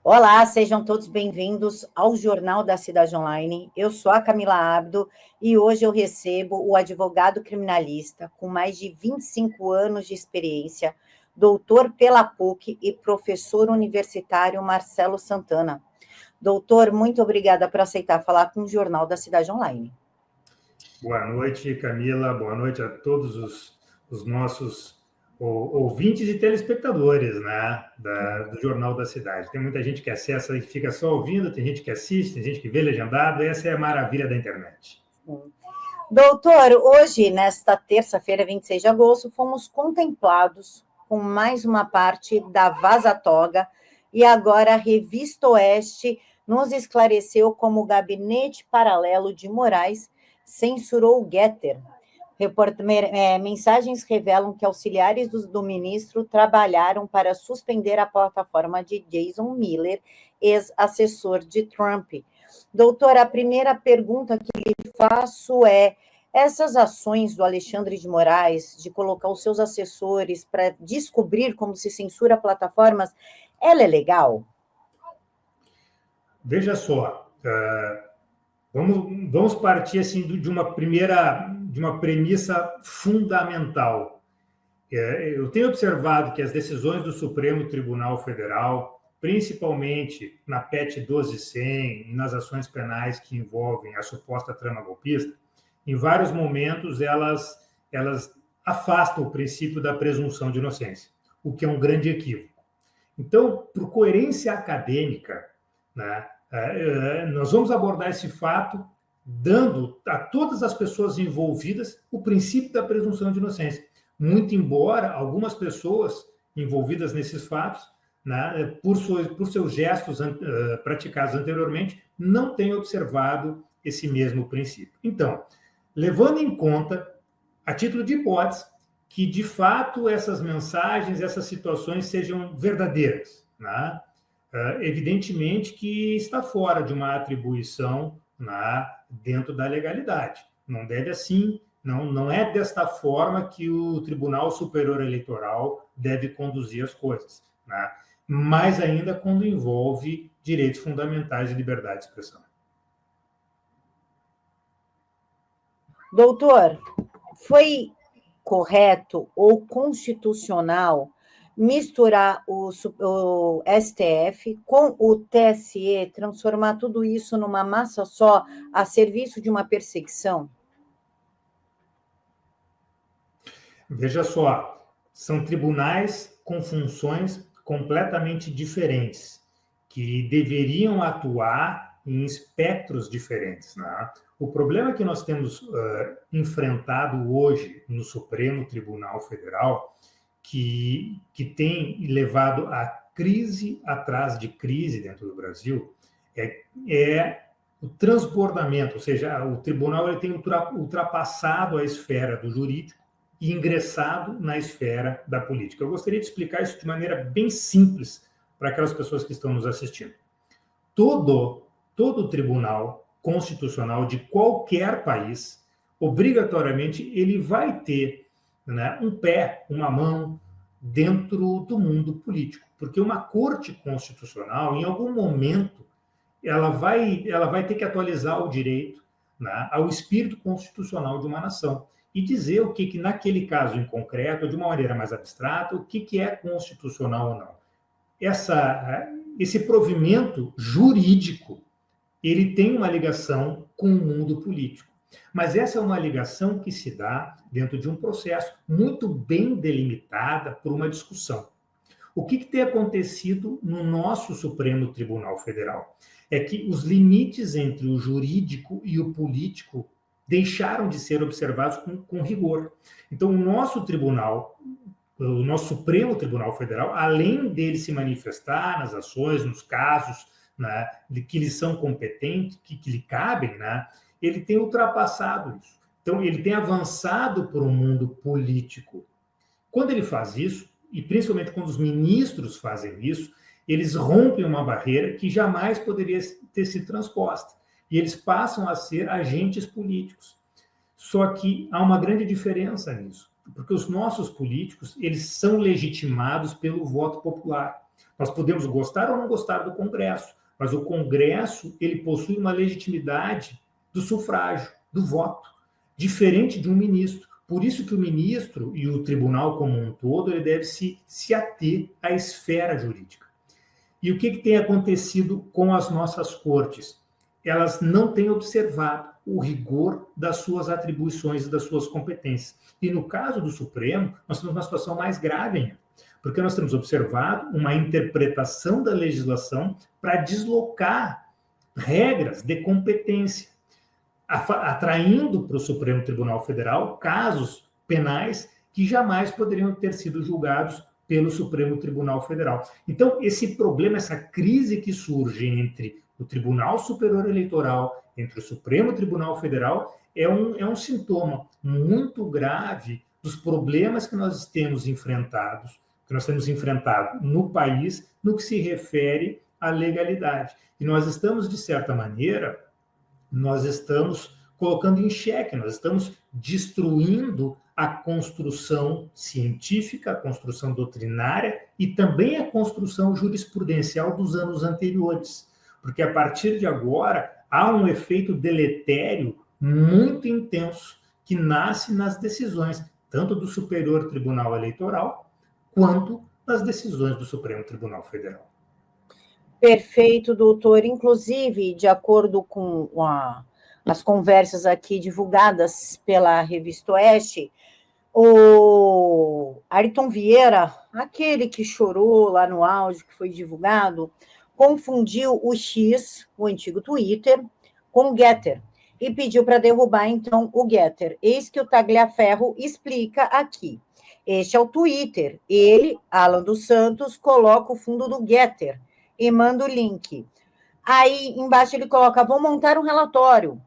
Olá, sejam todos bem-vindos ao Jornal da Cidade Online. Eu sou a Camila Abdo e hoje eu recebo o advogado criminalista com mais de 25 anos de experiência, doutor pela PUC e professor universitário Marcelo Santana. Doutor, muito obrigada por aceitar falar com o Jornal da Cidade Online. Boa noite, Camila. Boa noite a todos os nossos ouvintes e telespectadores, né, do Jornal da Cidade. Tem muita gente que acessa e fica só ouvindo, tem gente que assiste, tem gente que vê legendado. Essa é a maravilha da internet. Doutor, hoje, nesta terça-feira, 26 de agosto, fomos contemplados com mais uma parte da Vaza Toga e agora a Revista Oeste nos esclareceu como o gabinete paralelo de Moraes censurou Getter. Mensagens revelam que auxiliares do ministro trabalharam para suspender a plataforma de Jason Miller, ex-assessor de Trump. Doutora, a primeira pergunta que lhe faço é: essas ações do Alexandre de Moraes de colocar os seus assessores para descobrir como se censura plataformas, ela é legal? Veja só, vamos partir assim de uma premissa fundamental. Eu tenho observado que as decisões do Supremo Tribunal Federal, principalmente na PEC 12.100 e nas ações penais que envolvem a suposta trama golpista, em vários momentos elas afastam o princípio da presunção de inocência, o que é um grande equívoco. Então, por coerência acadêmica, né, nós vamos abordar esse fato dando a todas as pessoas envolvidas o princípio da presunção de inocência. Muito embora algumas pessoas envolvidas nesses fatos, né, por seus gestos praticados anteriormente, não tenham observado esse mesmo princípio. Então, levando em conta, a título de hipótese, que de fato essas mensagens, essas situações sejam verdadeiras, né? Evidentemente que está fora de uma atribuição, né, dentro da legalidade. Não deve assim, não é desta forma que o Tribunal Superior Eleitoral deve conduzir as coisas, né? Mais ainda quando envolve direitos fundamentais e liberdade de expressão. Doutor, foi correto ou constitucional misturar o STF com o TSE, transformar tudo isso numa massa só a serviço de uma perseguição? Veja só, são tribunais com funções completamente diferentes, que deveriam atuar em espectros diferentes, né? O problema que nós temos enfrentado hoje no Supremo Tribunal Federal, que tem levado a crise atrás de crise dentro do Brasil, é o transbordamento, ou seja, o tribunal ele tem ultrapassado a esfera do jurídico e ingressado na esfera da política. Eu gostaria de explicar isso de maneira bem simples para aquelas pessoas que estão nos assistindo. Todo tribunal constitucional de qualquer país, obrigatoriamente, ele vai ter, né, um pé, uma mão dentro do mundo político, porque uma corte constitucional, em algum momento, ela vai ter que atualizar o direito, né, ao espírito constitucional de uma nação e dizer o que naquele caso em concreto, de uma maneira mais abstrata, o que é constitucional ou não. Esse provimento jurídico, ele tem uma ligação com o mundo político. Mas essa é uma ligação que se dá dentro de um processo muito bem delimitada por uma discussão. O que tem acontecido no nosso Supremo Tribunal Federal? É que os limites entre o jurídico e o político deixaram de ser observados com rigor. Então, o nosso tribunal, o nosso Supremo Tribunal Federal, além dele se manifestar nas ações, nos casos, né, que lhe são competentes, que lhe cabem, né, ele tem ultrapassado isso. Então, ele tem avançado para o mundo político. Quando ele faz isso, e principalmente quando os ministros fazem isso, eles rompem uma barreira que jamais poderia ter sido transposta. E eles passam a ser agentes políticos. Só que há uma grande diferença nisso, porque os nossos políticos, eles são legitimados pelo voto popular. Nós podemos gostar ou não gostar do Congresso, mas o Congresso ele possui uma legitimidade do sufrágio, do voto, diferente de um ministro. Por isso que o ministro e o tribunal como um todo ele deve se ater à esfera jurídica. E o que tem acontecido com as nossas cortes? Elas não têm observado o rigor das suas atribuições e das suas competências. E no caso do Supremo, nós temos uma situação mais grave ainda, porque nós temos observado uma interpretação da legislação para deslocar regras de competência, atraindo para o Supremo Tribunal Federal casos penais que jamais poderiam ter sido julgados pelo Supremo Tribunal Federal. Então, esse problema, essa crise que surge entre o Tribunal Superior Eleitoral, entre o Supremo Tribunal Federal, é um sintoma muito grave dos problemas que nós temos enfrentado no país no que se refere à legalidade. E nós estamos, de certa maneira, nós estamos colocando em xeque, nós estamos destruindo a construção científica, a construção doutrinária e também a construção jurisprudencial dos anos anteriores. Porque a partir de agora há um efeito deletério muito intenso que nasce nas decisões, tanto do Superior Tribunal Eleitoral quanto nas decisões do Supremo Tribunal Federal. Perfeito, doutor. Inclusive, de acordo com as conversas aqui divulgadas pela Revista Oeste, o Ayrton Vieira, aquele que chorou lá no áudio que foi divulgado, confundiu o X, o antigo Twitter, com o Getter e pediu para derrubar, então, o Getter. Eis que o Tagliaferro explica aqui. Este é o Twitter. Ele, Alan dos Santos, coloca o fundo do Getter e manda o link. Aí, embaixo, ele coloca, vou montar um relatório.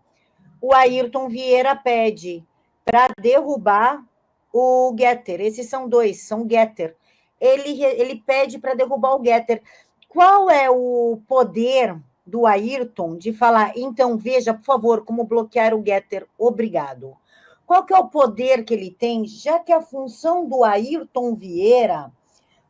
O Ayrton Vieira pede para derrubar o Getter. Esses são dois, são Getter. Ele pede para derrubar o Getter. Qual é o poder do Ayrton de falar, então, veja, por favor, como bloquear o Getter, obrigado. Qual que é o poder que ele tem, já que a função do Ayrton Vieira,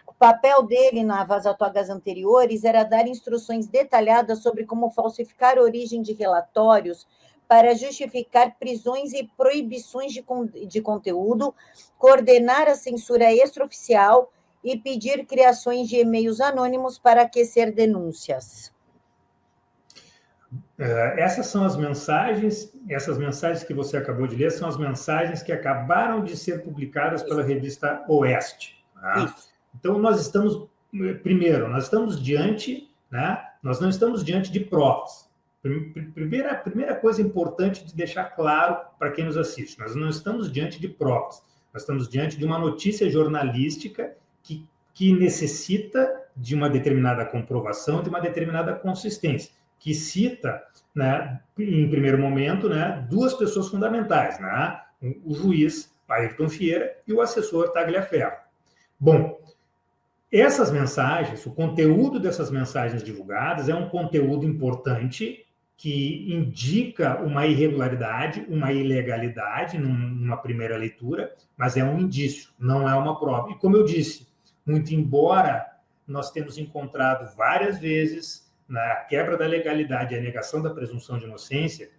o papel dele na Vaza Togas anteriores era dar instruções detalhadas sobre como falsificar a origem de relatórios para justificar prisões e proibições de conteúdo, coordenar a censura extraoficial e pedir criações de e-mails anônimos para aquecer denúncias. Essas mensagens que você acabou de ler são as mensagens que acabaram de ser publicadas pela Revista Oeste. Tá? Então, nós estamos diante, né? Nós não estamos diante de provas. Primeira coisa importante de deixar claro para quem nos assiste, nós não estamos diante de provas, nós estamos diante de uma notícia jornalística que necessita de uma determinada comprovação, de uma determinada consistência, que cita, né, em primeiro momento, né, duas pessoas fundamentais, né, o juiz Ayrton Vieira e o assessor Tagliaferro. Bom, essas mensagens, o conteúdo dessas mensagens divulgadas é um conteúdo importante que indica uma irregularidade, uma ilegalidade numa primeira leitura, mas é um indício, não é uma prova. E como eu disse, muito embora nós temos encontrado várias vezes na quebra da legalidade e a negação da presunção de inocência,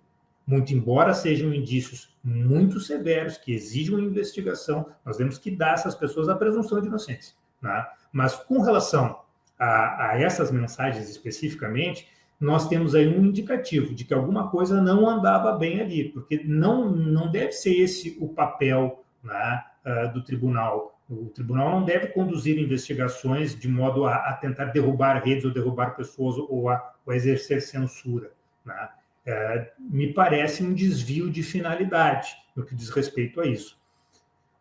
muito embora sejam indícios muito severos que exigem uma investigação, nós temos que dar a essas pessoas a presunção de inocência. Né? Mas com relação a essas mensagens especificamente, nós temos aí um indicativo de que alguma coisa não andava bem ali, porque não deve ser esse o papel, né, do tribunal. O tribunal não deve conduzir investigações de modo a tentar derrubar redes ou derrubar pessoas ou a exercer censura. Né? Me parece um desvio de finalidade no que diz respeito a isso.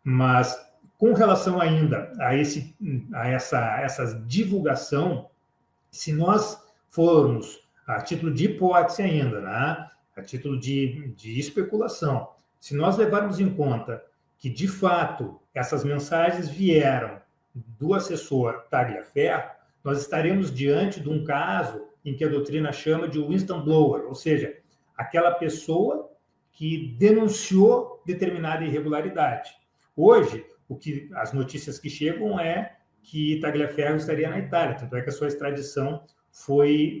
Mas, com relação ainda a essa divulgação, se nós formos, a título de hipótese ainda, né? A título de especulação, se nós levarmos em conta que, de fato, essas mensagens vieram do assessor Tagliaferro, nós estaremos diante de um caso em que a doutrina chama de whistleblower, ou seja, aquela pessoa que denunciou determinada irregularidade. Hoje, as notícias que chegam é que Tagliaferro estaria na Itália, tanto é que a sua extradição foi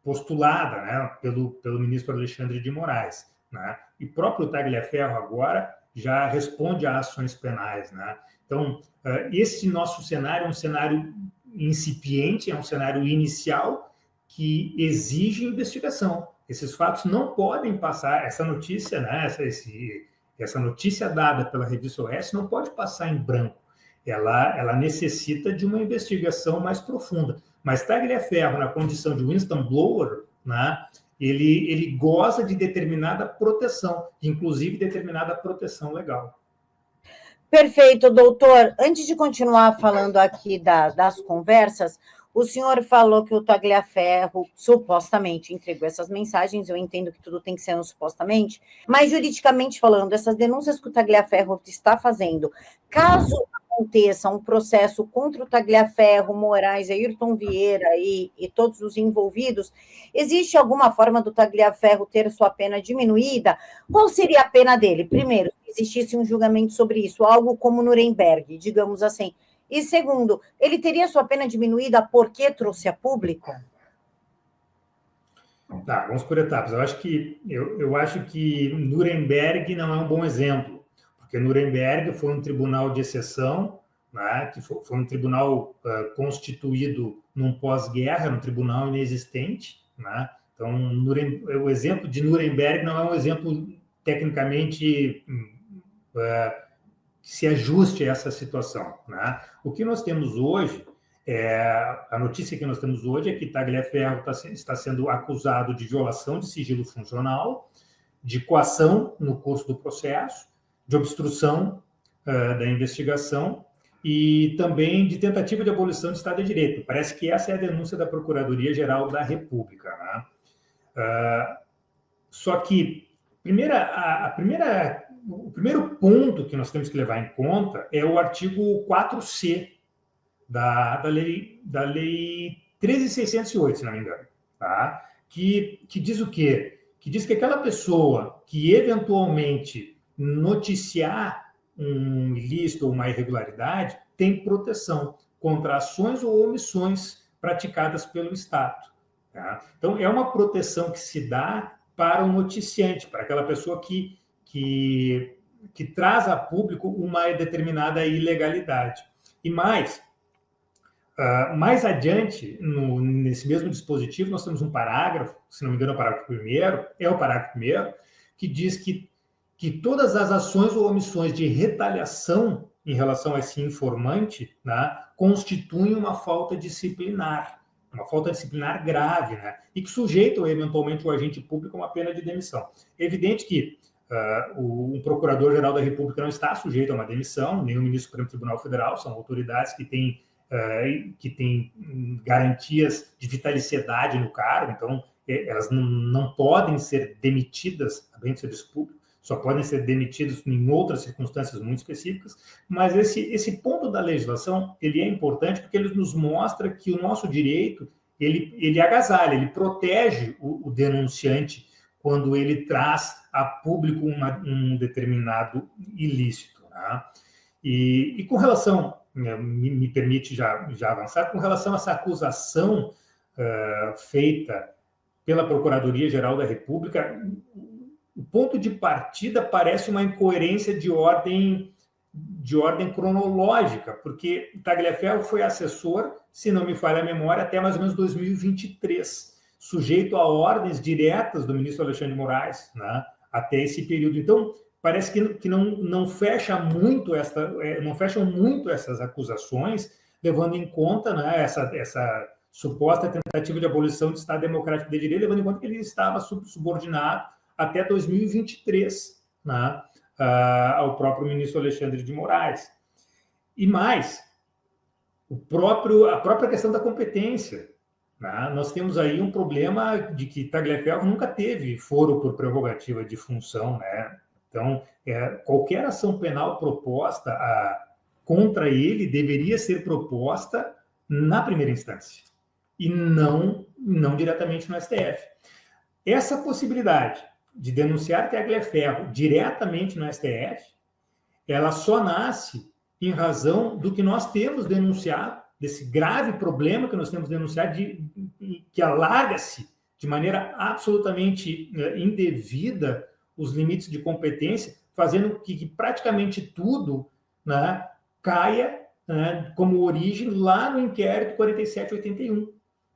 postulada, né, pelo ministro Alexandre de Moraes, né? E próprio Tagliaferro agora já responde a ações penais, né? Então, esse nosso cenário é um cenário incipiente, é um cenário inicial que exige investigação. Esses fatos não podem passar, essa notícia, né, essa notícia dada pela Revista Oeste não pode passar em branco. Ela necessita de uma investigação mais profunda. Mas Tagliaferro, na condição de whistleblower, né, ele goza de determinada proteção, inclusive determinada proteção legal. Perfeito, doutor. Antes de continuar falando aqui das conversas, o senhor falou que o Tagliaferro supostamente entregou essas mensagens, eu entendo que tudo tem que ser supostamente, mas juridicamente falando, essas denúncias que o Tagliaferro está fazendo, caso aconteça um processo contra o Tagliaferro, Moraes, Ayrton Vieira e todos os envolvidos, existe alguma forma do Tagliaferro ter sua pena diminuída? Qual seria a pena dele? Primeiro, se existisse um julgamento sobre isso, algo como Nuremberg, digamos assim. E segundo, ele teria sua pena diminuída porque trouxe a público? Tá, vamos por etapas. Eu acho que Nuremberg não é um bom exemplo, porque Nuremberg foi um tribunal de exceção, né, que foi um tribunal constituído num pós-guerra, um tribunal inexistente, né? Então, o exemplo de Nuremberg não é um exemplo tecnicamente que se ajuste a essa situação, né? O que nós temos hoje, a notícia que nós temos hoje é que Tagliaferro está sendo acusado de violação de sigilo funcional, de coação no curso do processo, de obstrução da investigação e também de tentativa de abolição do Estado de Direito. Parece que essa é a denúncia da Procuradoria-Geral da República, né? Só que o primeiro ponto que nós temos que levar em conta é o artigo 4C da lei 13.608, se não me engano, tá? Que diz o quê? Que diz que aquela pessoa que eventualmente noticiar um ilícito ou uma irregularidade tem proteção contra ações ou omissões praticadas pelo Estado. Tá? Então, é uma proteção que se dá para o noticiante, para aquela pessoa que traz a público uma determinada ilegalidade. E mais adiante, nesse mesmo dispositivo, nós temos um parágrafo, se não me engano, é o parágrafo primeiro, que diz que todas as ações ou omissões de retaliação em relação a esse informante, né, constituem uma falta disciplinar grave, né, e que sujeitam eventualmente o agente público a uma pena de demissão. É evidente que o Procurador-Geral da República não está sujeito a uma demissão, nem o Ministro do Supremo Tribunal Federal, são autoridades que têm garantias de vitaliciedade no cargo, então elas não podem ser demitidas, a bem do serviço público, só podem ser demitidos em outras circunstâncias muito específicas, mas esse ponto da legislação, ele é importante porque ele nos mostra que o nosso direito, ele agasalha, ele protege o denunciante quando ele traz a público um determinado ilícito, né? E com relação, me permite já avançar, com relação a essa acusação feita pela Procuradoria-Geral da República, o ponto de partida parece uma incoerência de ordem cronológica, porque Tagliaferro foi assessor, se não me falha a memória, até mais ou menos 2023, sujeito a ordens diretas do ministro Alexandre de Moraes, né, até esse período. Então, parece que não fecham muito essas acusações, levando em conta, né, essa suposta tentativa de abolição do Estado Democrático de Direito, levando em conta que ele estava subordinado até 2023, né, ao próprio ministro Alexandre de Moraes. E mais, a própria questão da competência. Né? Nós temos aí um problema de que Tagliaferro nunca teve foro por prerrogativa de função. Né? Então, qualquer ação penal proposta contra ele deveria ser proposta na primeira instância e não diretamente no STF. Essa possibilidade de denunciar Tagliaferro diretamente no STF, ela só nasce em razão do que nós temos denunciado, desse grave problema que nós temos denunciado, que alarga-se de maneira absolutamente indevida os limites de competência, fazendo que praticamente tudo, né, caia, né, como origem lá no inquérito 4781,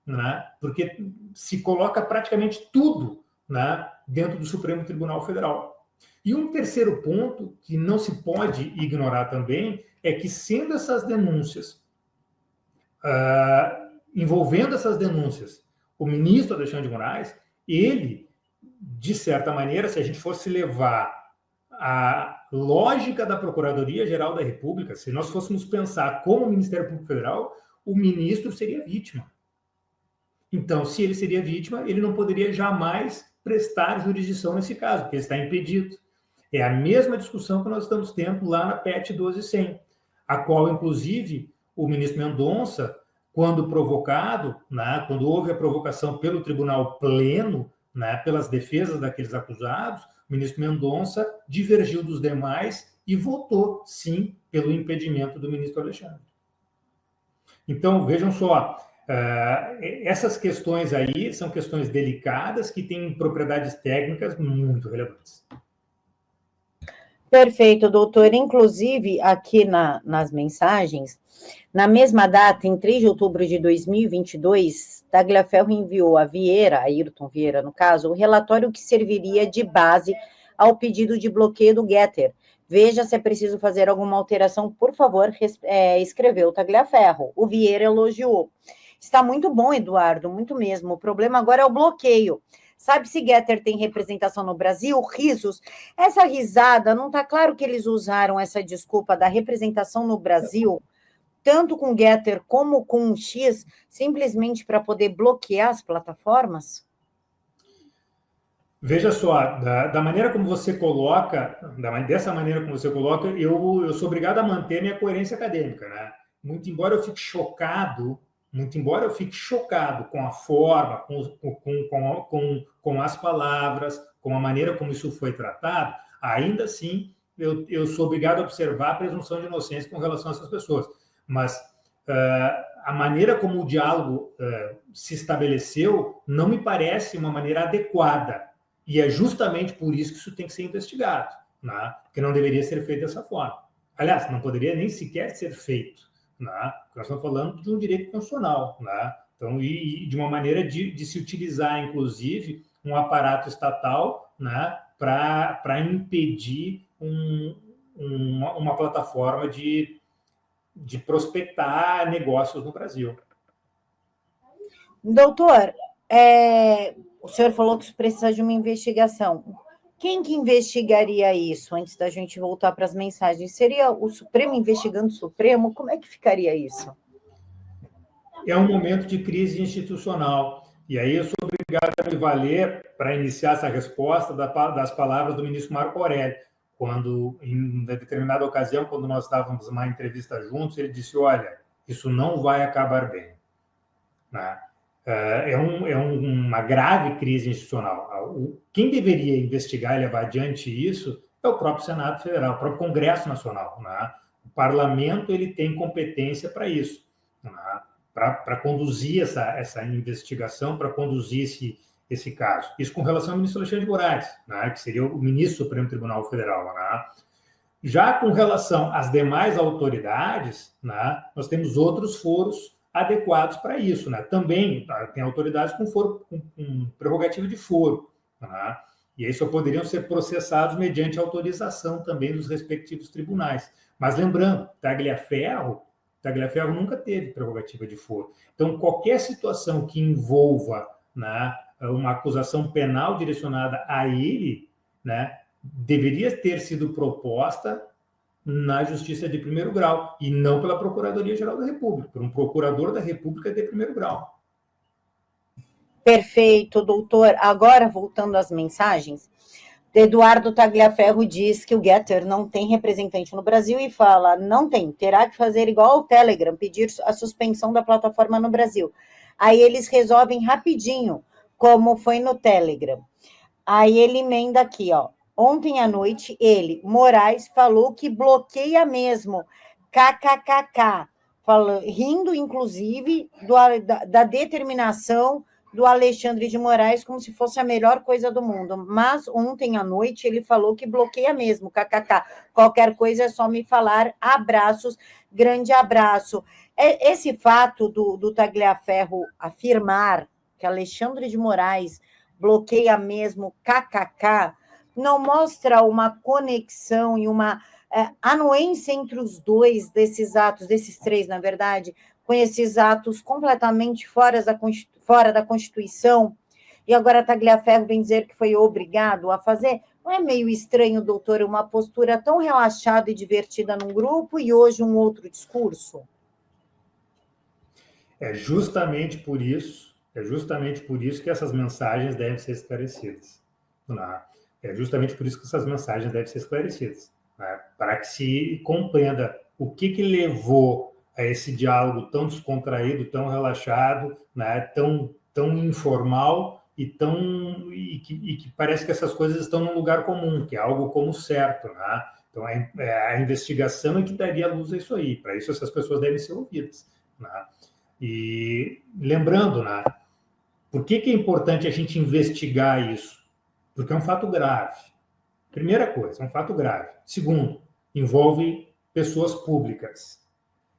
né, porque se coloca praticamente tudo, né, dentro do Supremo Tribunal Federal. E um terceiro ponto que não se pode ignorar também é que, sendo essas denúncias, envolvendo essas denúncias, o ministro Alexandre de Moraes, ele, de certa maneira, se a gente fosse levar a lógica da Procuradoria-Geral da República, se nós fôssemos pensar como o Ministério Público Federal, o ministro seria vítima. Então, se ele seria vítima, ele não poderia jamais prestar jurisdição nesse caso, porque ele está impedido. É a mesma discussão que nós estamos tendo lá na PET 12.100, a qual, inclusive, o ministro Mendonça, quando provocado, né, quando houve a provocação pelo Tribunal Pleno, né, pelas defesas daqueles acusados, o ministro Mendonça divergiu dos demais e votou, sim, pelo impedimento do ministro Alexandre. Então, vejam só, essas questões aí são questões delicadas que têm propriedades técnicas muito relevantes. Perfeito, doutor. Inclusive, aqui nas mensagens, na mesma data, em 3 de outubro de 2022, Tagliaferro enviou a Vieira, Ayrton Vieira, no caso, o relatório que serviria de base ao pedido de bloqueio do Getter. Veja se é preciso fazer alguma alteração, por favor, escreveu Tagliaferro. O Vieira elogiou. Está muito bom, Eduardo, muito mesmo. O problema agora é o bloqueio. Sabe se Getter tem representação no Brasil? Risos. Essa risada, não está claro que eles usaram essa desculpa da representação no Brasil, tanto com Getter como com X, simplesmente para poder bloquear as plataformas? Veja só, da maneira como você coloca, dessa maneira como você coloca, eu sou obrigado a manter minha coerência acadêmica, né? Muito embora eu fique chocado com a forma, com as palavras, com a maneira como isso foi tratado, ainda assim eu sou obrigado a observar a presunção de inocência com relação a essas pessoas. Mas a maneira como o diálogo se estabeleceu não me parece uma maneira adequada. E é justamente por isso que isso tem que ser investigado, né? Porque não deveria ser feito dessa forma. Aliás, não poderia nem sequer ser feito, né? Nós estamos falando de um direito constitucional, né? Então, e de uma maneira de se utilizar, inclusive, um aparato estatal, né, para impedir uma plataforma de prospectar negócios no Brasil. Doutor, o senhor falou que isso precisa de uma investigação. Quem que investigaria isso, antes da gente voltar para as mensagens? Seria o Supremo investigando o Supremo? Como é que ficaria isso? É um momento de crise institucional. E aí eu sou obrigado a me valer, para iniciar essa resposta, das palavras do ministro Marco Aurélio, quando, em determinada ocasião, quando nós estávamos numa entrevista juntos, ele disse, olha, isso não vai acabar bem. Né? É uma grave crise institucional. Quem deveria investigar e levar adiante isso é o próprio Senado Federal, o próprio Congresso Nacional. Né? O parlamento ele tem competência para isso, né? Para conduzir essa investigação, para conduzir esse caso. Isso com relação ao ministro Alexandre de Moraes, né? Que seria o ministro do Supremo Tribunal Federal. Né? Já com relação às demais autoridades, né, nós temos outros foros adequados para isso, né? Também tem autoridades com prerrogativa de foro, né? E aí só poderiam ser processados mediante autorização também dos respectivos tribunais. Mas lembrando, Tagliaferro nunca teve prerrogativa de foro. Então, qualquer situação que envolva, né, uma acusação penal direcionada a ele, né, deveria ter sido proposta na Justiça de primeiro grau, e não pela Procuradoria-Geral da República, por um procurador da República de primeiro grau. Perfeito, doutor. Agora, voltando às mensagens, Eduardo Tagliaferro diz que o Getter não tem representante no Brasil e fala, não tem, terá que fazer igual ao Telegram, pedir a suspensão da plataforma no Brasil. Aí eles resolvem rapidinho, como foi no Telegram. Aí ele emenda aqui, ó. Ontem à noite, Moraes, falou que bloqueia mesmo. kkkk, rindo, inclusive, da determinação do Alexandre de Moraes como se fosse a melhor coisa do mundo. Mas ontem à noite ele falou que bloqueia mesmo, kkk. Qualquer coisa é só me falar. Abraços, grande abraço. Esse fato do Tagliaferro afirmar que Alexandre de Moraes bloqueia mesmo kkk não mostra uma conexão e uma anuência entre os dois desses atos, desses três, na verdade, com esses atos completamente fora da Constituição, e agora Tagliaferro vem dizer que foi obrigado a fazer? Não é meio estranho, doutor, uma postura tão relaxada e divertida num grupo e hoje um outro discurso? É justamente por isso que essas mensagens devem ser esclarecidas. Né? É justamente por isso que essas mensagens devem ser esclarecidas, né? Para que se compreenda o que levou a esse diálogo tão descontraído, tão relaxado, né? tão informal e que parece que essas coisas estão num lugar comum, que é algo como certo. Né? Então, a investigação é que daria luz a isso aí. Para isso, essas pessoas devem ser ouvidas. Né? E lembrando, né, por que é importante a gente investigar isso? Porque é um fato grave. Primeira coisa, é um fato grave. Segundo, envolve pessoas públicas,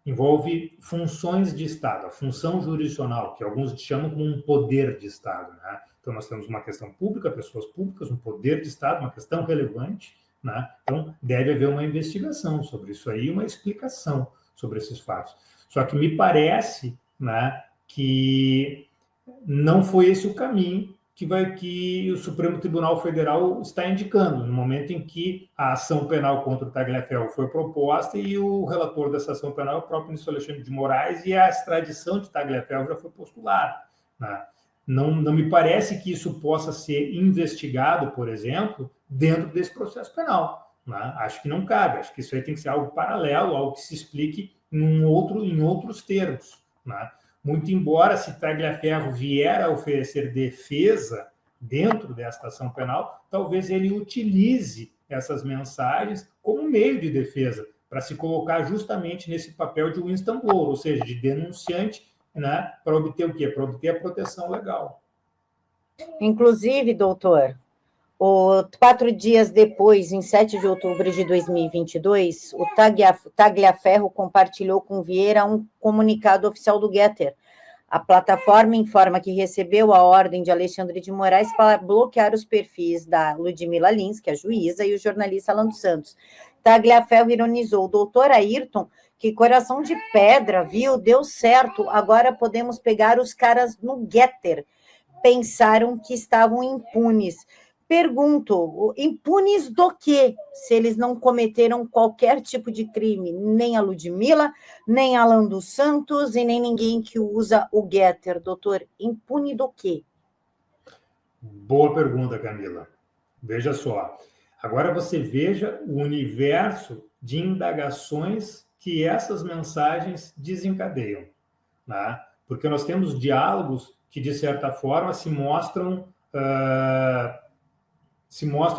envolve funções de Estado, a função jurisdicional, que alguns chamam como um poder de Estado. Né? Então, nós temos uma questão pública, pessoas públicas, um poder de Estado, uma questão relevante. Né? Então, deve haver uma investigação sobre isso aí, uma explicação sobre esses fatos. Só que me parece, né, que não foi esse o caminho que o Supremo Tribunal Federal está indicando, no momento em que a ação penal contra o Tagliaferro foi proposta e o relator dessa ação penal é o próprio ministro Alexandre de Moraes e a extradição de Tagliaferro já foi postulada. Né? Não me parece que isso possa ser investigado, por exemplo, dentro desse processo penal. Né? Acho que não cabe, acho que isso aí tem que ser algo paralelo, algo que se explique em outros termos. Né? Muito embora, se Tagliaferro vier a oferecer defesa dentro desta ação penal, talvez ele utilize essas mensagens como meio de defesa, para se colocar justamente nesse papel de whistleblower, ou seja, de denunciante, né, para obter o quê? Para obter a proteção legal. Inclusive, doutor, 4 dias depois, em 7 de outubro de 2022, o Tagliaferro compartilhou com Vieira um comunicado oficial do Getter. A plataforma informa que recebeu a ordem de Alexandre de Moraes para bloquear os perfis da Ludmila Lins, que é a juíza, e o jornalista Alan dos Santos. Tagliaferro ironizou: doutor Ayrton, que coração de pedra, viu? Deu certo, agora podemos pegar os caras no Getter. Pensaram que estavam impunes. Pergunto, impunes do quê? Se eles não cometeram qualquer tipo de crime, nem a Ludmila, nem Alan dos Santos e nem ninguém que usa o Getter, doutor. Impune do quê? Boa pergunta, Camila. Veja só. Agora você veja o universo de indagações que essas mensagens desencadeiam. Né? Porque nós temos diálogos que, de certa forma, se mostram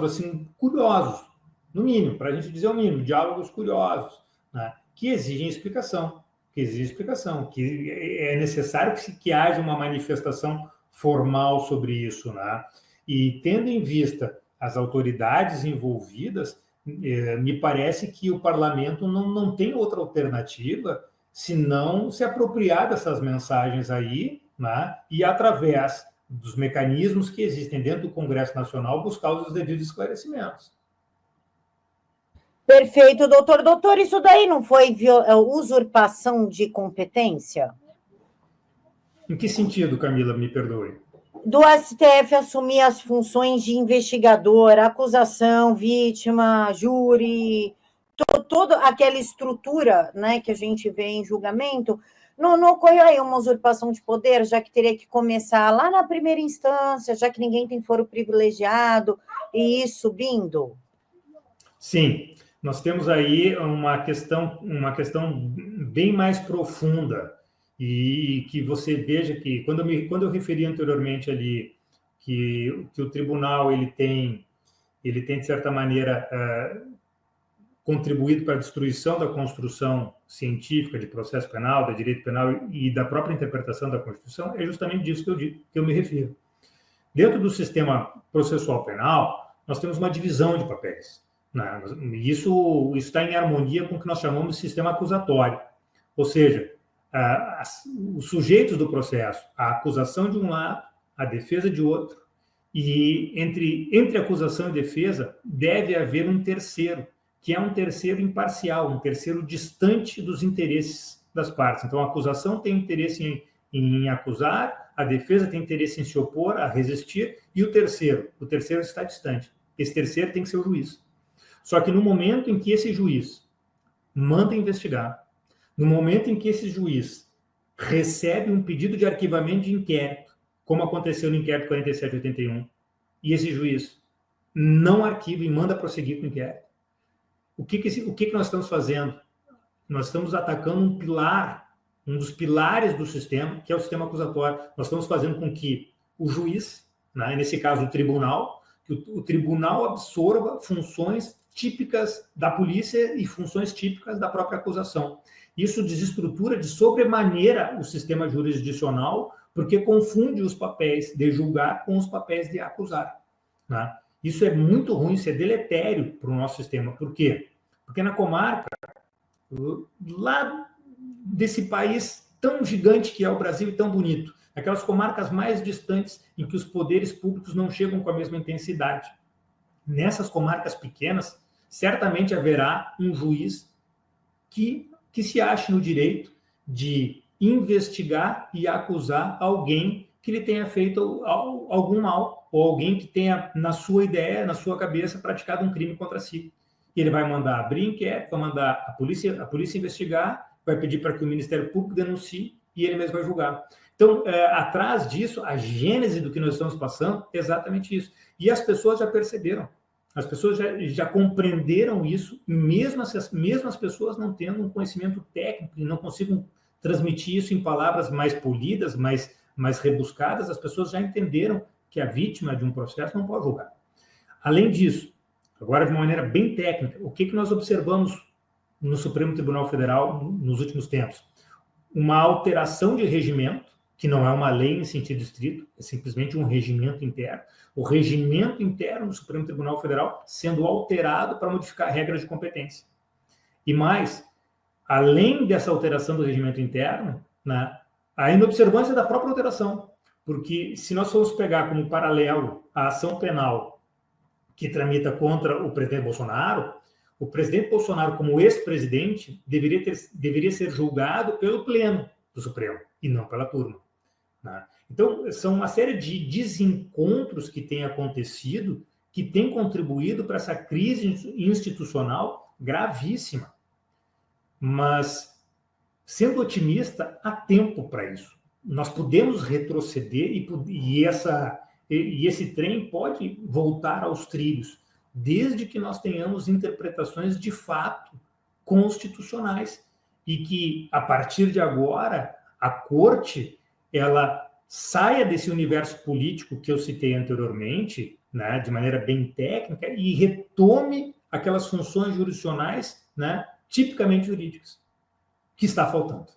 assim, curiosos, no mínimo, para a gente dizer o mínimo, diálogos curiosos, né? Que exigem explicação, que é necessário que haja uma manifestação formal sobre isso. Né? E tendo em vista as autoridades envolvidas, me parece que o parlamento não tem outra alternativa senão se apropriar dessas mensagens aí, né? E através dos mecanismos que existem dentro do Congresso Nacional, buscar os devidos esclarecimentos. Perfeito, doutor. Doutor, isso daí não foi usurpação de competência? Em que sentido, Camila, me perdoe? Do STF assumir as funções de investigador, acusação, vítima, júri, toda aquela estrutura, né, que a gente vê em julgamento. Não ocorreu aí uma usurpação de poder, já que teria que começar lá na primeira instância, já que ninguém tem foro privilegiado, e ir subindo? Sim, nós temos aí uma questão bem mais profunda, e que você veja que, quando eu referi anteriormente ali, que o tribunal ele tem, de certa maneira, contribuído para a destruição da construção científica de processo penal, da direito penal e da própria interpretação da Constituição, é justamente disso que eu me refiro. Dentro do sistema processual penal, nós temos uma divisão de papéis, né? Isso está em harmonia com o que nós chamamos de sistema acusatório. Ou seja, os sujeitos do processo, a acusação de um lado, a defesa de outro, e entre acusação e defesa deve haver um terceiro, que é um terceiro imparcial, um terceiro distante dos interesses das partes. Então, a acusação tem interesse em acusar, a defesa tem interesse em se opor, a resistir, e o terceiro está distante. Esse terceiro tem que ser o juiz. Só que no momento em que esse juiz manda investigar, no momento em que esse juiz recebe um pedido de arquivamento de inquérito, como aconteceu no inquérito 4781, e esse juiz não arquiva e manda prosseguir com o inquérito, o que nós estamos fazendo? Nós estamos atacando um pilar, um dos pilares do sistema, que é o sistema acusatório. Nós estamos fazendo com que o juiz, né, nesse caso o tribunal, que o tribunal absorva funções típicas da polícia e funções típicas da própria acusação. Isso desestrutura de sobremaneira o sistema jurisdicional, porque confunde os papéis de julgar com os papéis de acusar, né? Isso é muito ruim, isso é deletério para o nosso sistema. Por quê? Porque na comarca, lá desse país tão gigante que é o Brasil e tão bonito, aquelas comarcas mais distantes em que os poderes públicos não chegam com a mesma intensidade. Nessas comarcas pequenas, certamente haverá um juiz que se ache no direito de investigar e acusar alguém que lhe tenha feito algum mal, ou alguém que tenha, na sua ideia, na sua cabeça, praticado um crime contra si. E ele vai mandar abrir inquérito, vai mandar a polícia investigar, vai pedir para que o Ministério Público denuncie e ele mesmo vai julgar. Então, atrás disso, a gênese do que nós estamos passando é exatamente isso. E as pessoas já perceberam, as pessoas já compreenderam isso, mesmo as pessoas não tendo um conhecimento técnico e não consigam transmitir isso em palavras mais polidas, mais rebuscadas, as pessoas já entenderam que a vítima de um processo não pode julgar. Além disso, agora de uma maneira bem técnica, o que nós observamos no Supremo Tribunal Federal nos últimos tempos? Uma alteração de regimento, que não é uma lei em sentido estrito, é simplesmente um regimento interno. O regimento interno do Supremo Tribunal Federal sendo alterado para modificar regras de competência. E mais, além dessa alteração do regimento interno, né, a inobservância da própria alteração. Porque se nós formos pegar como paralelo a ação penal que tramita contra o presidente Bolsonaro, o presidente Bolsonaro, como ex-presidente, deveria ser julgado pelo pleno do Supremo e não pela turma, né? Então, são uma série de desencontros que têm acontecido, que têm contribuído para essa crise institucional gravíssima. Mas, sendo otimista, há tempo para isso. Nós podemos retroceder e esse trem pode voltar aos trilhos, desde que nós tenhamos interpretações de fato constitucionais e que, a partir de agora, a Corte ela saia desse universo político que eu citei anteriormente, né, de maneira bem técnica, e retome aquelas funções jurisdicionais, né, tipicamente jurídicas, que está faltando.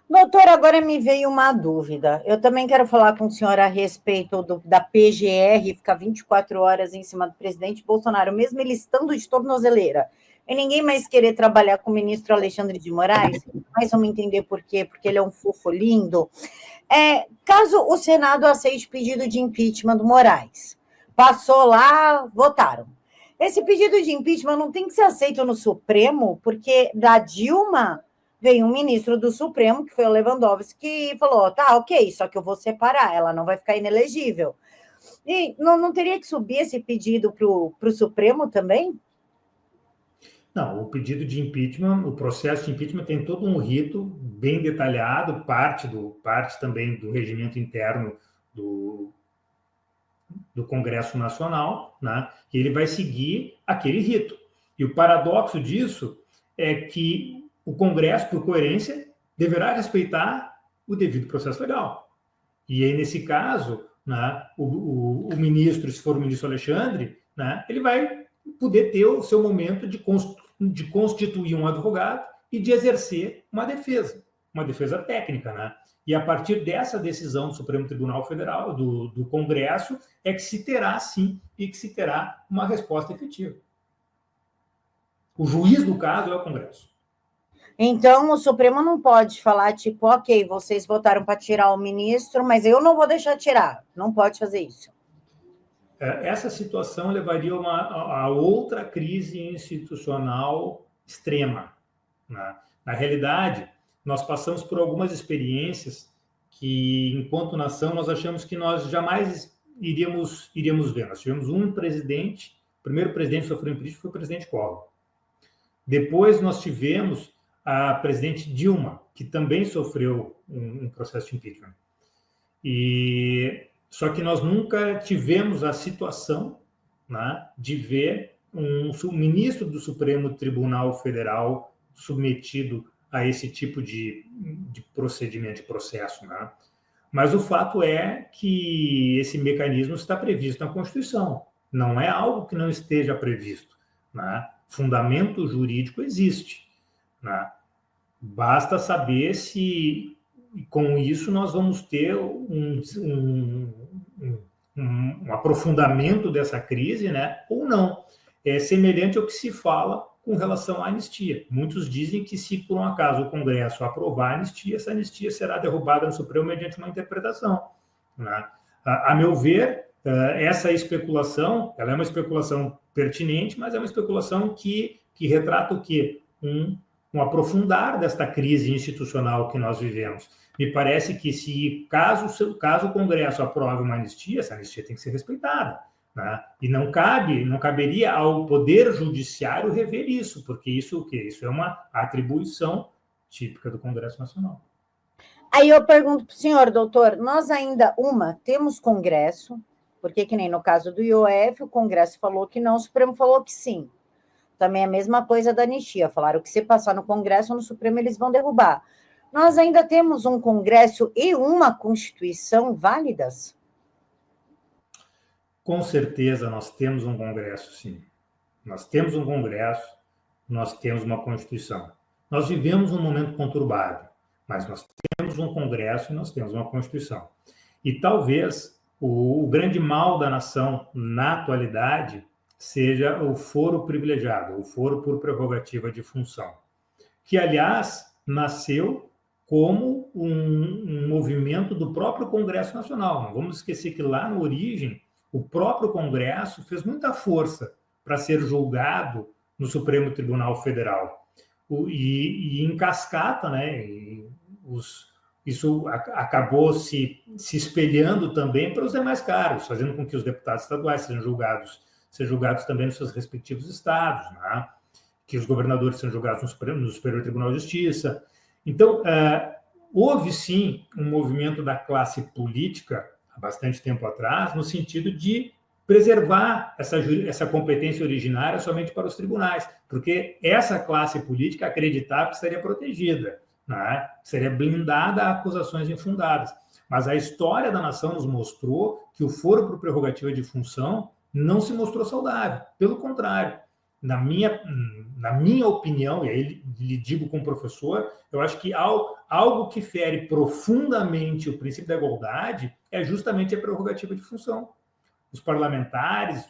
Doutor, agora me veio uma dúvida. Eu também quero falar com o senhor a respeito da PGR, ficar 24 horas em cima do presidente Bolsonaro, mesmo ele estando de tornozeleira, e ninguém mais querer trabalhar com o ministro Alexandre de Moraes, mas vamos entender por quê, porque ele é um fofo lindo. Caso o Senado aceite pedido de impeachment do Moraes, passou lá, votaram. Esse pedido de impeachment não tem que ser aceito no Supremo, porque da Dilma veio um ministro do Supremo, que foi o Lewandowski, que falou, tá, ok, só que eu vou separar, ela não vai ficar inelegível. E não teria que subir esse pedido para o Supremo também? Não, o pedido de impeachment, o processo de impeachment tem todo um rito bem detalhado, parte também do regimento interno do Congresso Nacional, né? E ele vai seguir aquele rito. E o paradoxo disso é que o Congresso, por coerência, deverá respeitar o devido processo legal. E aí, nesse caso, né, o ministro, se for o ministro Alexandre, né, ele vai poder ter o seu momento de constituir um advogado e de exercer uma defesa técnica, né? E a partir dessa decisão do Supremo Tribunal Federal, do Congresso, é que se terá, sim, e que se terá uma resposta efetiva. O juiz do caso é o Congresso. Então, o Supremo não pode falar, tipo, ok, vocês votaram para tirar o ministro, mas eu não vou deixar tirar. Não pode fazer isso. Essa situação levaria a outra crise institucional extrema, né? Na realidade, nós passamos por algumas experiências que, enquanto nação, nós achamos que nós jamais iríamos ver. Nós tivemos um presidente, o primeiro presidente que sofreu impeachment foi o presidente Collor. Depois nós tivemos a presidente Dilma, que também sofreu um processo de impeachment. Só que nós nunca tivemos a situação, né, de ver um ministro do Supremo Tribunal Federal submetido a esse tipo de procedimento, de processo, né? Mas o fato é que esse mecanismo está previsto na Constituição. Não é algo que não esteja previsto, né? Fundamento jurídico existe, né? Basta saber se, com isso, nós vamos ter um aprofundamento dessa crise, né? Ou não. É semelhante ao que se fala com relação à anistia. Muitos dizem que, se por um acaso o Congresso aprovar a anistia, essa anistia será derrubada no Supremo mediante uma interpretação, né? A meu ver, essa especulação, ela é uma especulação pertinente, mas é uma especulação que retrata o quê? Um aprofundar desta crise institucional que nós vivemos. Me parece que, se caso o Congresso aprove uma anistia, essa anistia tem que ser respeitada, né? E não caberia ao Poder Judiciário rever isso, porque isso o quê? Isso é uma atribuição típica do Congresso Nacional. Aí eu pergunto para o senhor, doutor, nós ainda, temos Congresso, porque que nem no caso do IOF, o Congresso falou que não, o Supremo falou que sim. Também é a mesma coisa da anistia, falaram que se passar no Congresso ou no Supremo eles vão derrubar. Nós ainda temos um Congresso e uma Constituição válidas? Com certeza nós temos um Congresso, sim. Nós temos um Congresso, nós temos uma Constituição. Nós vivemos um momento conturbado, mas nós temos um Congresso e nós temos uma Constituição. E talvez o grande mal da nação na atualidade seja o foro privilegiado, o foro por prerrogativa de função, que, aliás, nasceu como um movimento do próprio Congresso Nacional. Não vamos esquecer que, lá na origem, o próprio Congresso fez muita força para ser julgado no Supremo Tribunal Federal. E em cascata, né, isso acabou se espelhando também para os demais cargos, fazendo com que os deputados estaduais sejam julgados também nos seus respectivos estados, né? Que os governadores sejam julgados no Superior Tribunal de Justiça. Então, houve, sim, um movimento da classe política, há bastante tempo atrás, no sentido de preservar essa competência originária somente para os tribunais, porque essa classe política acreditava que seria protegida, né? Seria blindada a acusações infundadas. Mas a história da nação nos mostrou que o foro por prerrogativa de função não se mostrou saudável. Pelo contrário, na minha opinião, e aí lhe digo como professor, eu acho que algo que fere profundamente o princípio da igualdade é justamente a prerrogativa de função. Os parlamentares,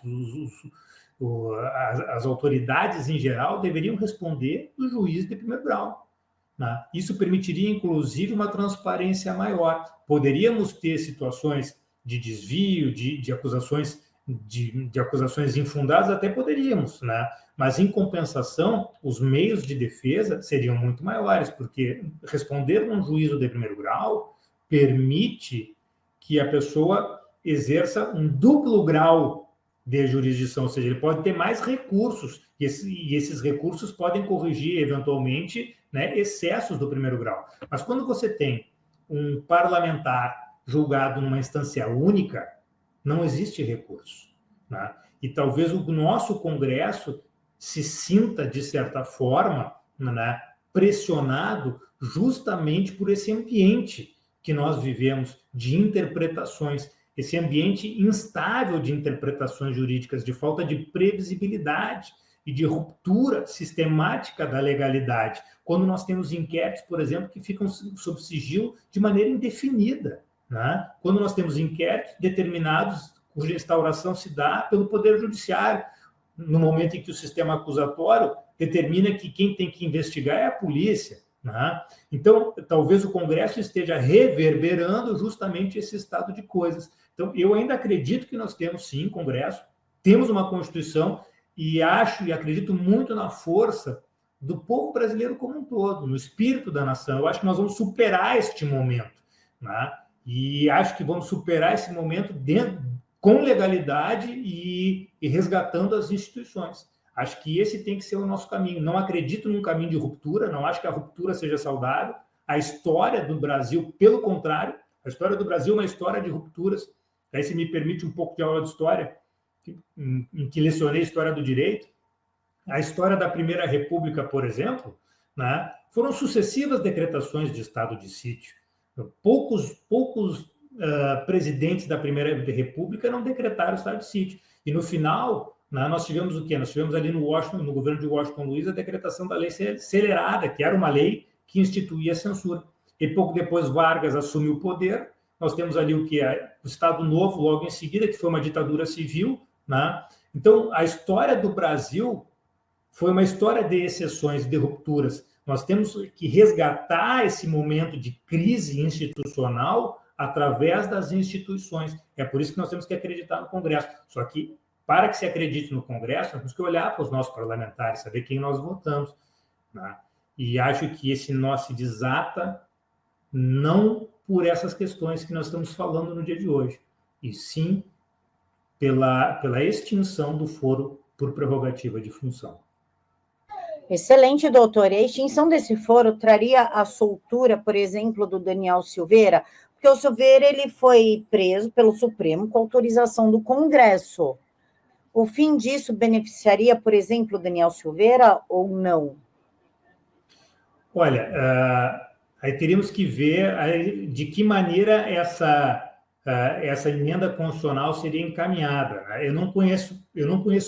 as autoridades em geral deveriam responder do juiz de primeiro grau, né? Isso permitiria, inclusive, uma transparência maior. Poderíamos ter situações de desvio, de acusações infundadas, até poderíamos, né? Mas, em compensação, os meios de defesa seriam muito maiores, porque responder num juízo de primeiro grau permite que a pessoa exerça um duplo grau de jurisdição, ou seja, ele pode ter mais recursos, e esses recursos podem corrigir, eventualmente, né, excessos do primeiro grau. Mas quando você tem um parlamentar julgado numa instância única, não existe recurso, né? E talvez o nosso Congresso se sinta, de certa forma, né, pressionado justamente por esse ambiente que nós vivemos de interpretações, esse ambiente instável de interpretações jurídicas, de falta de previsibilidade. e de ruptura sistemática da legalidade, quando nós temos inquéritos, por exemplo, que ficam sob sigilo de maneira indefinida, né? Quando nós temos inquéritos determinados cuja instauração se dá pelo Poder Judiciário, no momento em que o sistema acusatório determina que quem tem que investigar é a polícia, né? Então, talvez o Congresso esteja reverberando justamente esse estado de coisas. Então, eu ainda acredito que nós temos, sim, Congresso, temos uma Constituição, e acho e acredito muito na força do povo brasileiro como um todo, no espírito da nação. Eu acho que nós vamos superar este momento, né? E acho que vamos superar esse momento com legalidade e resgatando as instituições. Acho que esse tem que ser o nosso caminho. Não acredito num caminho de ruptura, não acho que a ruptura seja saudável. A história do Brasil, pelo contrário, a história do Brasil é uma história de rupturas. Aí, se me permite um pouco de aula de história, em que lecionei História do Direito, a história da Primeira República, por exemplo, né, foram sucessivas decretações de estado de sítio. Poucos presidentes da Primeira República não decretaram estado de sítio. E no final, né, nós tivemos o quê? Nós tivemos ali no governo de Washington Luiz, a decretação da lei celerada, que era uma lei que instituía a censura. E pouco depois Vargas assume o poder. Nós temos ali o que é o Estado Novo, logo em seguida, que foi uma ditadura civil, né? Então, a história do Brasil foi uma história de exceções, de rupturas. Nós temos que resgatar esse momento de crise institucional através das instituições. É por isso que nós temos que acreditar no Congresso. Só que, para que se acredite no Congresso, nós temos que olhar para os nossos parlamentares, saber quem nós votamos, né? E acho que esse nó se desata não por essas questões que nós estamos falando no dia de hoje, e sim pela extinção do foro por prerrogativa de função. Excelente, doutor. E a extinção desse foro traria a soltura, por exemplo, do Daniel Silveira? Porque o Silveira ele foi preso pelo Supremo com autorização do Congresso. O fim disso beneficiaria, por exemplo, o Daniel Silveira ou não? Olha, aí teríamos que ver de que maneira essa emenda constitucional seria encaminhada, né? Eu não conheço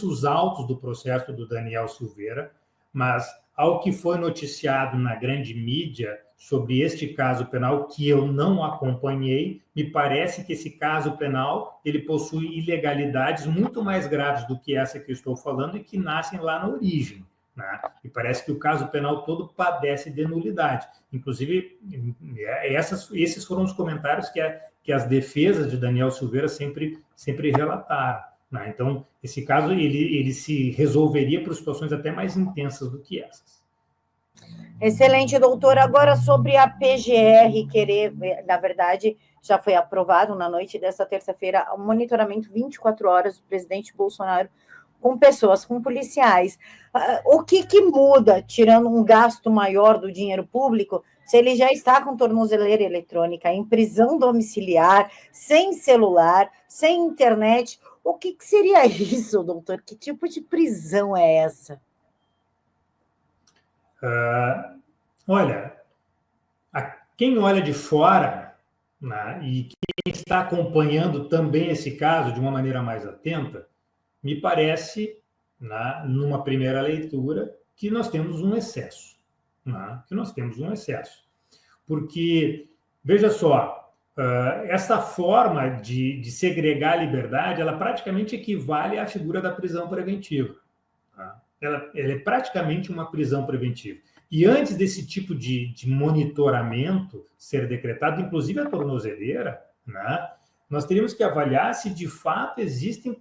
os autos do processo do Daniel Silveira, mas ao que foi noticiado na grande mídia sobre este caso penal, que eu não acompanhei, me parece que esse caso penal ele possui ilegalidades muito mais graves do que essa que eu estou falando e que nascem lá na origem, né? E parece que o caso penal todo padece de nulidade. Inclusive, esses foram os comentários que as defesas de Daniel Silveira sempre relataram, né? Então, esse caso ele se resolveria por situações até mais intensas do que essas. Excelente, doutor. Agora, sobre a PGR querer, na verdade, já foi aprovado na noite desta terça-feira, o monitoramento 24 horas do presidente Bolsonaro com pessoas, com policiais. O que muda, tirando um gasto maior do dinheiro público, se ele já está com tornozeleira eletrônica, em prisão domiciliar, sem celular, sem internet? O que seria isso, doutor? Que tipo de prisão é essa? Olha, quem olha de fora, né, e quem está acompanhando também esse caso de uma maneira mais atenta, me parece, né, numa primeira leitura, que nós temos um excesso. Né, Porque, veja só, essa forma de segregar a liberdade, ela praticamente equivale à figura da prisão preventiva. Tá? Ela é praticamente uma prisão preventiva. E antes desse tipo de monitoramento ser decretado, inclusive a tornozeleira, né, nós teríamos que avaliar se de fato existem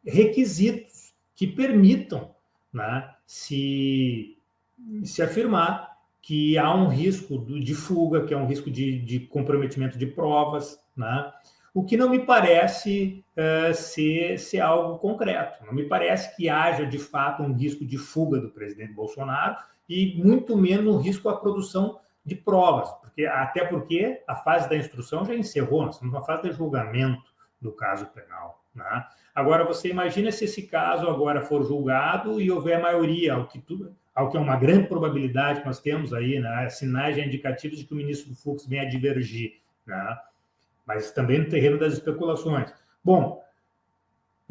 requisitos que permitam, né, se afirmar que há um risco de fuga, que há um risco de comprometimento de provas, né? O que não me parece ser algo concreto. Não me parece que haja, de fato, um risco de fuga do presidente Bolsonaro e muito menos um risco à produção de provas, até porque a fase da instrução já encerrou, nós estamos na fase de julgamento do caso penal, né? Agora, você imagina se esse caso agora for julgado e houver maioria, ao que é uma grande probabilidade que nós temos aí, né, sinais já indicativos de que o ministro Fux venha a divergir, né? Mas também no terreno das especulações. Bom,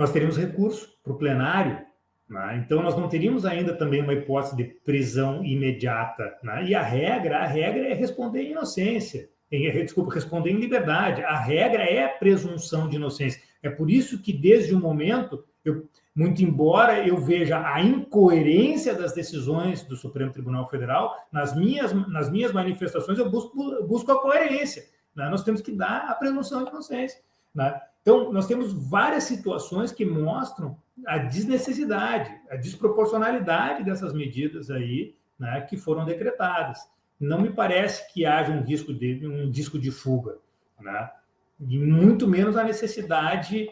nós teríamos recurso para o plenário, né? Então, nós não teríamos ainda também uma hipótese de prisão imediata, né? E a regra é responder em inocência, responder em liberdade. A regra é a presunção de inocência. É por isso que, desde o momento, muito embora eu veja a incoerência das decisões do Supremo Tribunal Federal, nas minhas manifestações eu busco a coerência, né? Nós temos que dar a presunção de inocência, né? Então, nós temos várias situações que mostram a desnecessidade, a desproporcionalidade dessas medidas aí, né, que foram decretadas. Não me parece que haja um risco de fuga, né? E muito menos a necessidade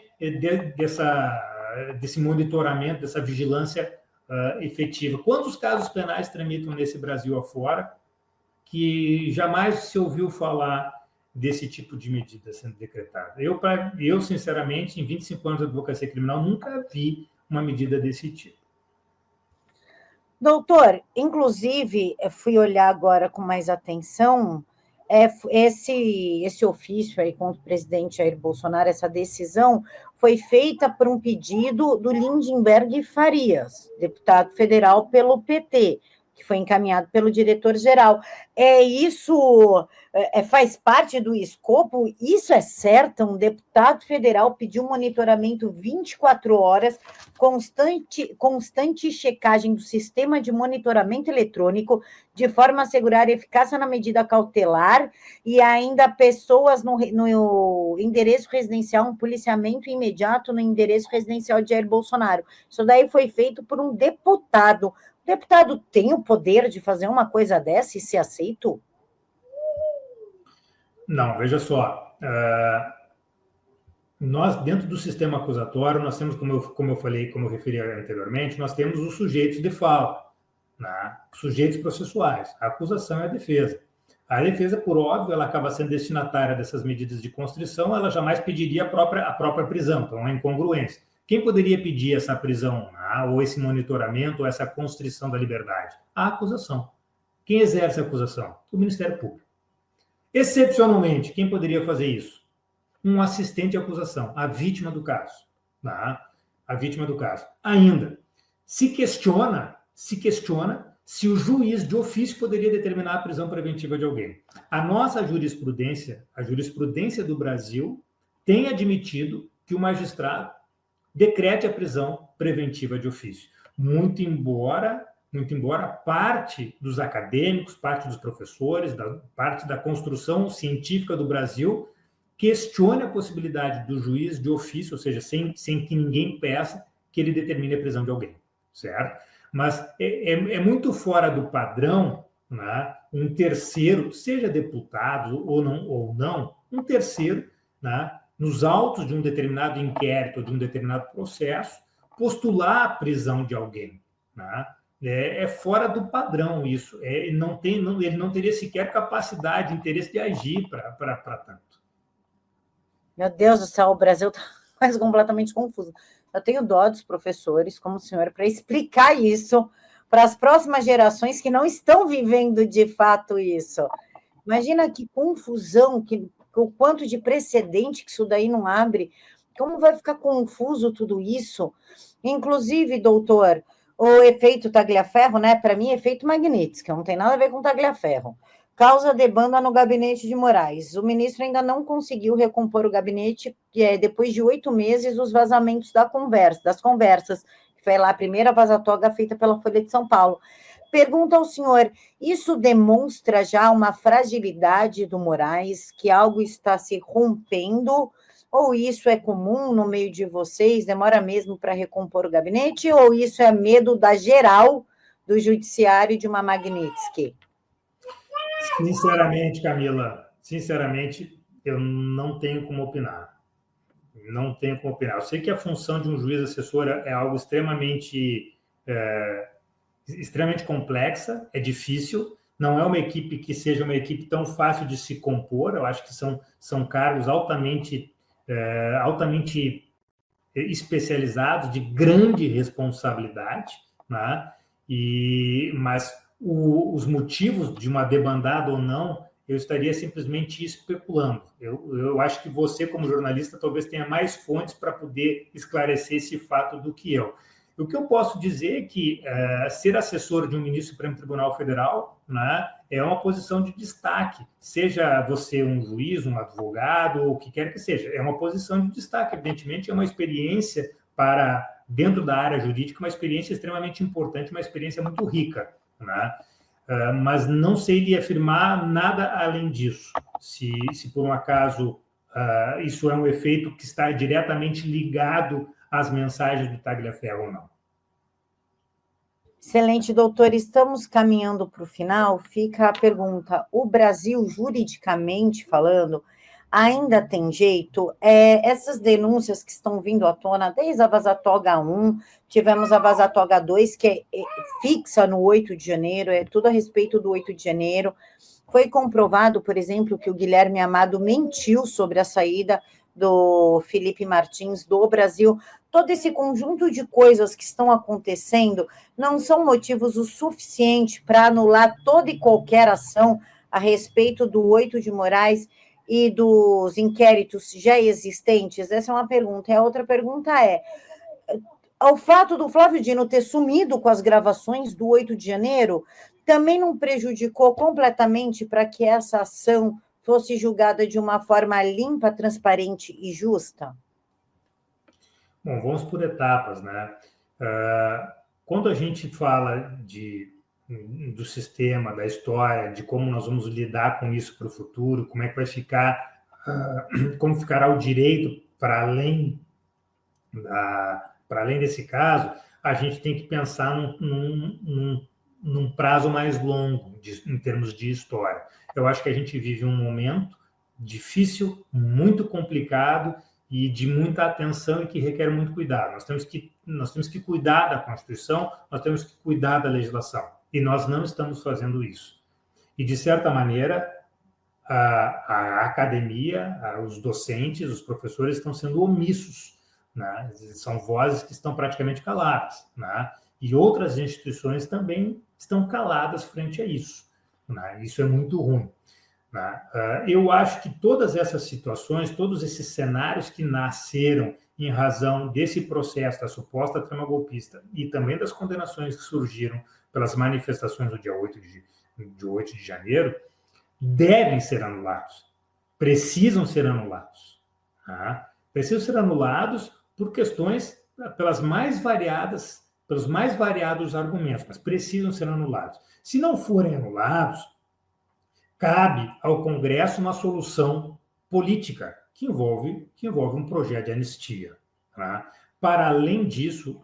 desse monitoramento, dessa vigilância efetiva. Quantos casos penais tramitam nesse Brasil afora que jamais se ouviu falar desse tipo de medida sendo decretada? Eu, sinceramente, em 25 anos de advocacia criminal, nunca vi uma medida desse tipo. Doutor, inclusive, fui olhar agora com mais atenção, esse ofício aí contra o presidente Jair Bolsonaro, essa decisão, foi feita por um pedido do Lindenberg Farias, deputado federal pelo PT, que foi encaminhado pelo diretor-geral. Isso faz parte do escopo? Isso é certo? Um federal pediu monitoramento 24 horas, constante checagem do sistema de monitoramento eletrônico, de forma a assegurar a eficácia na medida cautelar, e ainda pessoas no endereço residencial, um policiamento imediato no endereço residencial de Jair Bolsonaro. Isso daí foi feito por um deputado. O deputado tem o poder de fazer uma coisa dessa e ser aceito? Não, veja só. Nós, dentro do sistema acusatório, nós temos, como eu referi anteriormente, nós temos os sujeitos de fala, né? Sujeitos processuais. A acusação é a defesa. A defesa, por óbvio, ela acaba sendo destinatária dessas medidas de constrição, ela jamais pediria a própria prisão, então é uma incongruência. Quem poderia pedir essa prisão, né, ou esse monitoramento, ou essa constrição da liberdade? A acusação. Quem exerce a acusação? O Ministério Público. Excepcionalmente, quem poderia fazer isso? Um assistente de acusação, a vítima do caso. Tá? A vítima do caso. Ainda, se questiona se o juiz de ofício poderia determinar a prisão preventiva de alguém. A nossa jurisprudência, a jurisprudência do Brasil, tem admitido que o magistrado decrete a prisão preventiva de ofício. Muito embora parte dos acadêmicos, parte dos professores, parte da construção científica do Brasil questione a possibilidade do juiz de ofício, ou seja, sem que ninguém peça, que ele determine a prisão de alguém, certo? Mas é muito fora do padrão, né, um terceiro, seja deputado ou não, um terceiro, né, nos autos de um determinado inquérito, de um determinado processo, postular a prisão de alguém, né? É fora do padrão isso. Ele não teria sequer capacidade, interesse de agir para tanto. Meu Deus do céu, o Brasil está quase completamente confuso. Eu tenho dó dos professores, como o senhor, para explicar isso para as próximas gerações que não estão vivendo de fato isso. Imagina que confusão, o quanto de precedente que isso daí não abre. Como vai ficar confuso tudo isso? Inclusive, doutor, o efeito Tagliaferro, né? Para mim, é efeito Magnitsky, que não tem nada a ver com Tagliaferro. Causa debanda no gabinete de Moraes. O ministro ainda não conseguiu recompor o gabinete, depois de 8 meses, os vazamentos das conversas, que foi lá a primeira vazatoga feita pela Folha de São Paulo. Pergunta ao senhor, isso demonstra já uma fragilidade do Moraes, que algo está se rompendo, ou isso é comum no meio de vocês, demora mesmo para recompor o gabinete, ou isso é medo da geral do judiciário de uma Magnitsky? Sinceramente, Camila, eu não tenho como opinar. Não tenho como opinar. Eu sei que a função de um juiz assessor é algo extremamente complexa, é difícil, não é uma equipe que seja uma equipe tão fácil de se compor. Eu acho que são cargos altamente especializados, de grande responsabilidade, né? Mas os motivos de uma debandada ou não, eu estaria simplesmente especulando. Eu acho que você, como jornalista, talvez tenha mais fontes para poder esclarecer esse fato do que eu. O que eu posso dizer é que ser assessor de um ministro do Supremo Tribunal Federal, né, é uma posição de destaque, seja você um juiz, um advogado, ou o que quer que seja, é uma posição de destaque, evidentemente, é uma experiência para, dentro da área jurídica, uma experiência extremamente importante, uma experiência muito rica, né? Mas não sei lhe afirmar nada além disso, se por um acaso isso é um efeito que está diretamente ligado às mensagens do Tagliaferro ou não. Excelente, doutor. Estamos caminhando para o final. Fica a pergunta: o Brasil, juridicamente falando, ainda tem jeito? Essas denúncias que estão vindo à tona, desde a Vaza Toga 1, tivemos a Vaza Toga 2, que é fixa no 8 de janeiro, é tudo a respeito do 8 de janeiro. Foi comprovado, por exemplo, que o Guilherme Amado mentiu sobre a saída do Felipe Martins do Brasil. Todo esse conjunto de coisas que estão acontecendo não são motivos o suficiente para anular toda e qualquer ação a respeito do 8 de Moraes e dos inquéritos já existentes? Essa é uma pergunta. E a outra pergunta é: o fato do Flávio Dino ter sumido com as gravações do 8 de janeiro também não prejudicou completamente para que essa ação fosse julgada de uma forma limpa, transparente e justa? Bom, vamos por etapas, né? Quando a gente fala do sistema, da história, de como nós vamos lidar com isso para o futuro, como é que vai ficar, como ficará o direito para além desse caso, a gente tem que pensar num prazo mais longo, em termos de história. Eu acho que a gente vive um momento difícil, muito complicado e de muita atenção e que requer muito cuidado. Nós temos que cuidar da Constituição, nós temos que cuidar da legislação. E nós não estamos fazendo isso. E, de certa maneira, a academia, os docentes, os professores estão sendo omissos, né? São vozes que estão praticamente caladas, né? E outras instituições também estão caladas frente a isso, né? Isso é muito ruim. Eu acho que todas essas situações, todos esses cenários que nasceram em razão desse processo da suposta trama golpista e também das condenações que surgiram pelas manifestações do dia 8 de janeiro, devem ser anulados, precisam ser anulados. Tá? Precisam ser anulados por questões, pelos mais variados argumentos, mas precisam ser anulados. Se não forem anulados, cabe ao Congresso uma solução política que envolve um projeto de anistia. Tá? Para além disso,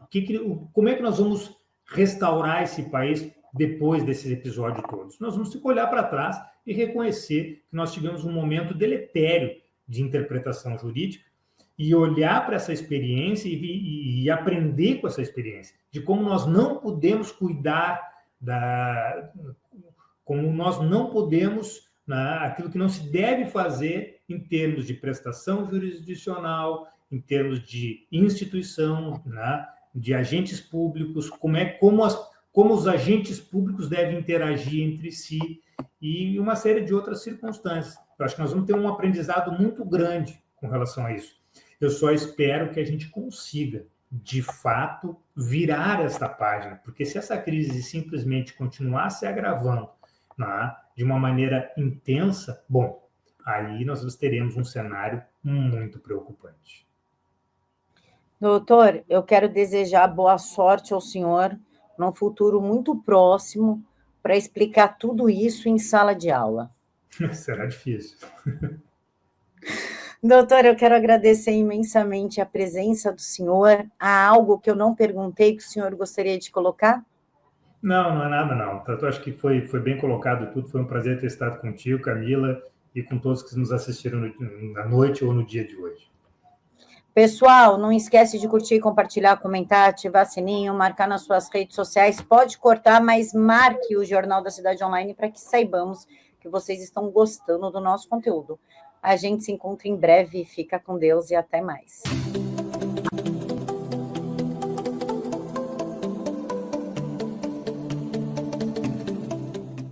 como é que nós vamos restaurar esse país depois desses episódios todos? Nós vamos ter que olhar para trás e reconhecer que nós tivemos um momento deletério de interpretação jurídica e olhar para essa experiência e aprender com essa experiência, de como nós não podemos como nós não podemos, né, aquilo que não se deve fazer em termos de prestação jurisdicional, em termos de instituição, né, de agentes públicos, como os agentes públicos devem interagir entre si e uma série de outras circunstâncias. Eu acho que nós vamos ter um aprendizado muito grande com relação a isso. Eu só espero que a gente consiga, de fato, virar esta página, porque se essa crise simplesmente continuar se agravando, né, de uma maneira intensa, bom, aí nós teremos um cenário muito preocupante. Doutor, eu quero desejar boa sorte ao senhor num futuro muito próximo para explicar tudo isso em sala de aula. Será difícil. Doutor, eu quero agradecer imensamente a presença do senhor. Há algo que eu não perguntei que o senhor gostaria de colocar? Não é nada, não. Eu acho que foi bem colocado tudo. Foi um prazer ter estado contigo, Camila, e com todos que nos assistiram na noite ou no dia de hoje. Pessoal, não esquece de curtir, compartilhar, comentar, ativar sininho, marcar nas suas redes sociais. Pode cortar, mas marque o Jornal da Cidade Online para que saibamos que vocês estão gostando do nosso conteúdo. A gente se encontra em breve. Fica com Deus e até mais.